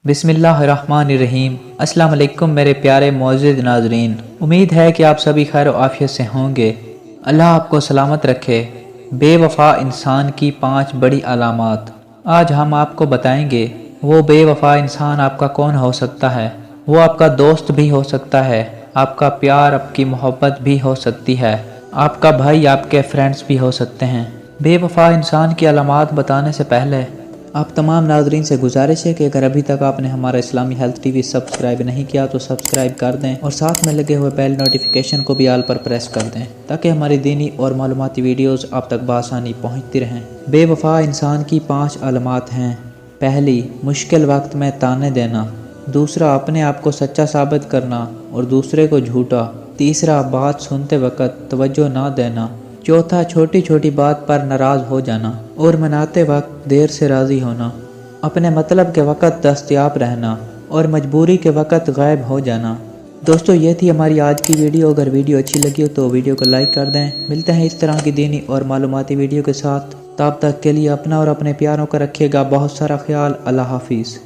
बिस्मिल्लाहिर्रहमानिर्रहीम। अस्सलाम वालेकुम मेरे प्यारे मुअज़्ज़िज़ नाज़रीन, उम्मीद है कि आप सभी खैर और आफियत से होंगे। अल्लाह आपको सलामत रखे। बेवफा इंसान की 5 बड़ी अलामात आज हम आपको बताएंगे। वो बेवफा इंसान आपका कौन हो सकता है? वो आपका दोस्त भी हो सकता है, आपका प्यार, आपकी मोहब्बत भी हो सकती है, आपका भाई, आपके फ्रेंड्स भी हो सकते हैं। बेवफा इंसान की अलामात बताने से पहले आप तमाम नाजरीन से गुजारिश है कि अगर अभी तक आपने हमारा इस्लामी हेल्थ टीवी सब्सक्राइब नहीं किया तो सब्सक्राइब कर दें और साथ में लगे हुए बेल नोटिफिकेशन को भी आल पर प्रेस कर दें ताकि हमारी दीनी और मालूमाती वीडियोस आप तक बआसानी पहुंचती रहें। बेवफा इंसान की 5 अलामात हैं। पहली, मुश्किल वक्त में ताने देना। दूसरा, अपने आप को सच्चा साबित करना और दूसरे को झूठा। तीसरा, बात सुनते वक्त तवज्जो ना देना। चौथा, छोटी छोटी बात पर नाराज़ हो जाना और मनाते वक्त देर से राज़ी होना। अपने मतलब के वक्त दस्तयाब रहना और मजबूरी के वक्त गायब हो जाना। दोस्तों, ये थी हमारी आज की वीडियो। अगर वीडियो अच्छी लगी हो तो वीडियो को लाइक कर दें। मिलते हैं इस तरह की दीनी और मालूमाती वीडियो के साथ। तब तक के लिए अपना और अपने प्यारों का रखिएगा बहुत सारा ख्याल। अल्लाह हाफिज़।